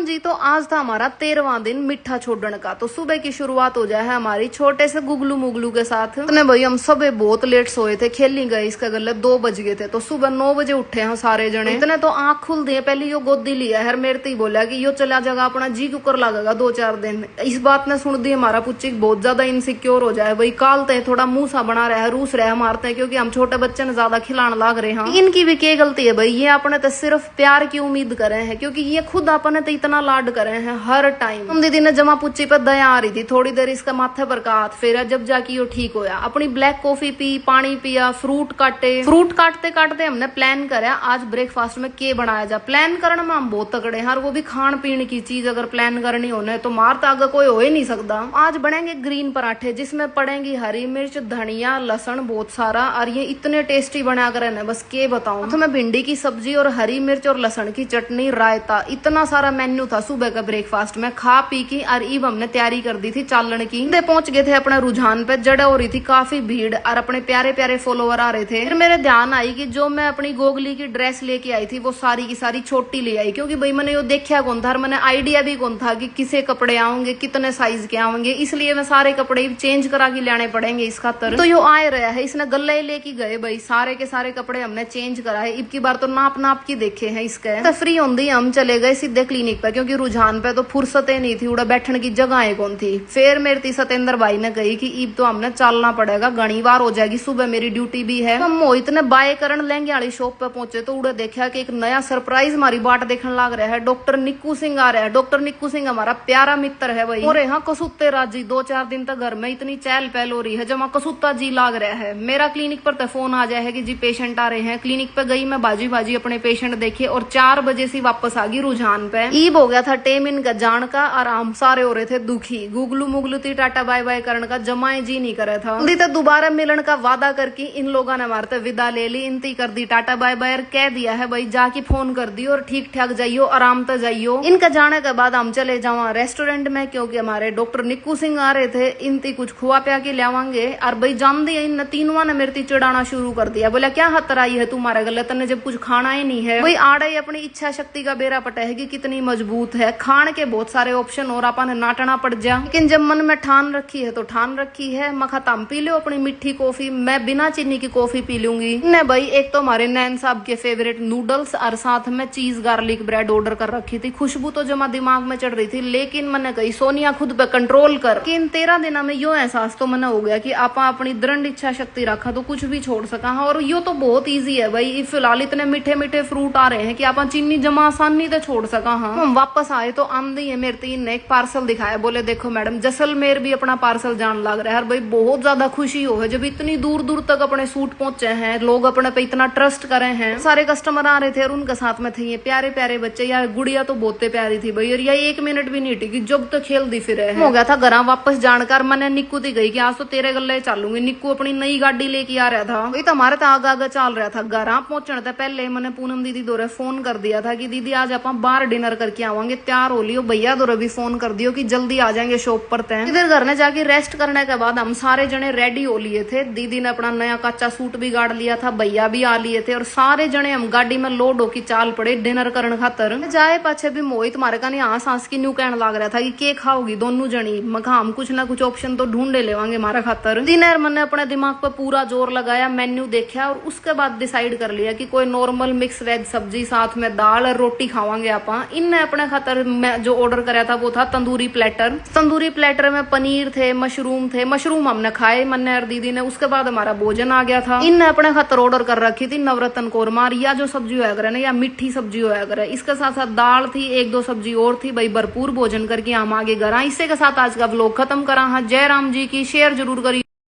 जी तो आज था हमारा 13वां दिन मिठा छोड़ने का। तो सुबह की शुरुआत हो जाए है हमारी छोटे से गुगलू मुगलू के साथ। इतने भाई हम सब बहुत लेट सोए थे, खेलने गए इसका गले 2 बज गए थे। तो सुबह 9 बजे उठे हैं सारे जने। इतने तो आंख खुल दिए, पहले यो गोदी लिया है मेरे ती बोला कि यो चला जाएगा अपना जी कुकर लगेगा 2-4 दिन। इस बात ने सुन दी हमारा पुच्ची बहुत ज्यादा इनसिक्योर हो जाए भाई। कालते थोड़ा मुंह सा बना रहा है, रूस रहा है, मारते हैं क्योंकि हम छोटे बच्चे ने ज्यादा खिलाने लाग रहे हैं। इनकी भी क्या गलती है भाई, ये अपने तो सिर्फ प्यार की उम्मीद करे हैं क्योंकि ये खुद अपने तो इतना लाड करे हैं हर टाइम। हम दीदी ने जमा पुच्ची पर दया आ रही थी, थोड़ी देर इसका माथे पर का हाथ फेरा, जब जाके ये ठीक होया। अपनी ब्लैक कॉफी पी, पानी पिया, फ्रूट काटते काटते हमने प्लान करा आज ब्रेकफास्ट में क्या बनाया जा। प्लान करने में हम बहुत तगड़े हैं और वो भी खान पीने की चीज अगर प्लान करनी होने तो मार तो आगे कोई हो ही नहीं सकता। आज बनेंगे ग्रीन पराठे जिसमें पड़ेंगी हरी मिर्च, धनिया, लहसुन बहुत सारा, और ये इतने टेस्टी बना कर है बस क्या बताऊं। तो मैं भिंडी की सब्जी और हरी मिर्च और लहसुन की चटनी, रायता, इतना सारा मेन्यू था सुबह का ब्रेकफास्ट में। खा पी की और ईब हमने तैयारी कर दी थी चालन की। पहुंच गए थे अपने रुझान पे, जड़ा हो रही थी काफी भीड़ और अपने प्यारे प्यारे फॉलोवर आ रहे थे। फिर मेरे ध्यान आई कि जो मैं अपनी गोगली की ड्रेस लेके आई थी वो सारी की सारी छोटी ले आई, क्योंकि भाई मैंने यो देखा कौन था और मैंने आइडिया भी कौन था कि किसे कपड़े आएंगे, कितने साइज के आएंगे, इसलिए मैं सारे कपड़े चेंज करा के लाने पड़ेंगे इस खातर। तो यो आए रहा है, इसने गले लेके गए भाई, सारे के सारे कपड़े हमने चेंज कराए। इब की बार तो नाप नाप की देखे हैं इसके। तो फ्री होंगी हम चले गए सीधे क्लिनिक पे, क्योंकि रुझान पे तो फुर्सतें नहीं थी, उड़ा बैठने की जगह कौन थी। फिर मेरे ती सतेंद्र भाई ने कही कि ईब तो हमने चलना पड़ेगा, घनी बार हो जाएगी, सुबह मेरी ड्यूटी भी है। हम मोहित ने बाय करण लहंगे वाली शॉप पे पहुंचे तो उड़े देखा कि एक नया सरप्राइज हमारी बाट देखने लग रहा है। डॉक्टर निक्कू सिंह आ रहा है। डॉक्टर निक्कू सिंह हमारा प्यारा मित्र है भाई। और यहाँ कसुत्ते राजी 2-4 दिन तक घर में इतनी चहल पहल हो रही है जमा कसुत्ता जी लाग रहा है। मेरा क्लिनिक पर तो फोन आ जाए है कि जी पेशेंट आ रहे हैं। क्लिनिक पे गई मैं बाजी बाजी अपने पेशेंट देखे और 4 बजे से वापस आ गई रुझान पे। ईब हो गया था टेम इनका जान का और हम सारे हो रहे थे दुखी। गुगलू मुगलू थी टाटा बाय बाय करने का जमाए जी नहीं करे था। तो दोबारा मिलन का वादा करके इन लोगों ने हमारे विदा ले ली, इनती कर दी टाटा बाय बाय, कह दिया है भाई जाके फोन कर दियो और ठीक ठाक जाइयो, आराम से जाइयो। इनका जाने के बाद हम चले जावा रेस्टोरेंट में, क्योंकि हमारे डॉक्टर निक्कू सिंह आ रहे थे। इनती कुछ खुआ पिया के लावांगे। और भाई जान दिया इन तीनों ने मेरे चिड़ाना शुरू कर दिया। बोला क्या हतर आई है तुम्हारे गले, तने जब कुछ खाना ही नहीं है। भाई आड़े अपनी इच्छा शक्ति का बेरा पटेगी कितनी मजबूत है। खान के बहुत सारे ऑप्शन और अपन नाटना पड़ जा, लेकिन जब मन में ठान रखी है तो ठान रखी है। मखा तुम पी लो अपनी मीठी कॉफी, मैं बिना चीनी की कॉफी पी लूंगी। ने भाई एक तो हमारे नैन साहब के फेवरेट नूडल्स और साथ में चीज गार्लिक ब्रेड ऑर्डर कर रखी थी। खुशबू तो जमा दिमाग में चढ़ रही थी, लेकिन मैंने कही सोनिया खुद पे कंट्रोल कर। लेकिन 13 दिनों में यो एहसास तो मैंने हो गया कि आप अपनी दृढ़ इच्छा शक्ति रखा तो कुछ भी छोड़ सका। और यो तो बहुत ईजी है भाई। फिलहाल इतने मीठे मीठे फ्रूट आ रहे हैं कि आप चीनी जमा आसानी से छोड़ सका। हाँ हम वापस आए तो आमदी है मेरे तीन ने एक पार्सल दिखाया, बोले देखो मैडम जैसलमेर भी अपना पार्सल जान लग रहा है। भाई बहुत ज्यादा खुशी हो है जब इतनी दूर दूर तक अपने सूट पहुंचे हैं, लोग अपने पे इतना ट्रस्ट करे हैं। सारे कस्टमर आ रहे थे और उनके साथ में थे ये प्यारे प्यारे बच्चे। यार गुड़िया तो बहुत प्यारी थी भाई, और यह 1 मिनट भी नहीं टिकी, जब तो खेल दी फिर हो गया था घर वापस जानकर। मैंने निक्कू दी गई कि आज तो तेरे गले चलूंगी। निक्कू अपनी नई गाड़ी लेके आ रहा था, वही तो हमारे तो आगे आगे चल रहा था। घर पहुंचने से पहले मैंने पूनम दीदी दौरे फोन कर दिया था कि दीदी आज आप बाहर डिनर करके आवांगे, तैयार हो लियो। भैया दौरे भी फोन कर दियो कि जल्दी आ जाएंगे शॉप पर। तय इधर घर में जाके रेस्ट करने के बाद हम सारे जने रेडी हो लिए थे। दीदी ने अपना नया कच्चा सूट भी गाड़ लिया था, भैया भी आ लिए थे और सारे जने हम गाड़ी में लोड होके चाल पड़े डिनर करने खातर। जाए पाछे भी मोहित मारे का नहीं सांस की न्यू कहने लग रहा था कि के खाओगी दोनों जनी। मखा हम कुछ ना कुछ ऑप्शन तो ढूंढे लेवांगे हमारा खातर। डिनर मैंने अपने दिमाग पर पूरा जोर लगाया, मेन्यू देखा और उसके बाद डिसाइड कर लिया कि कोई नॉर्मल मिक्स वेज सब्जी साथ में दाल और रोटी खावांगे आप। इनने अपने खातर जो ऑर्डर कराया था वो था तंदूरी प्लेटर। तंदूरी प्लेटर में पनीर थे, मशरूम थे। मशरूम हमने खाए मन्ने और दीदी ने। उसके बाद हमारा भोजन आ गया था। इनने अपने खातर ऑर्डर कर रखी थी नवरत्न कोरमा, या जो सब्जी होया करे ना, या मीठी सब्जी होया करे। इसके साथ साथ दाल थी, 1-2 सब्जी और थी। भाई भरपूर भोजन करके हम आगे घर। इससे के साथ आज का व्लॉग खत्म करा। हाँ जय राम जी की, शेयर जरूर करिए।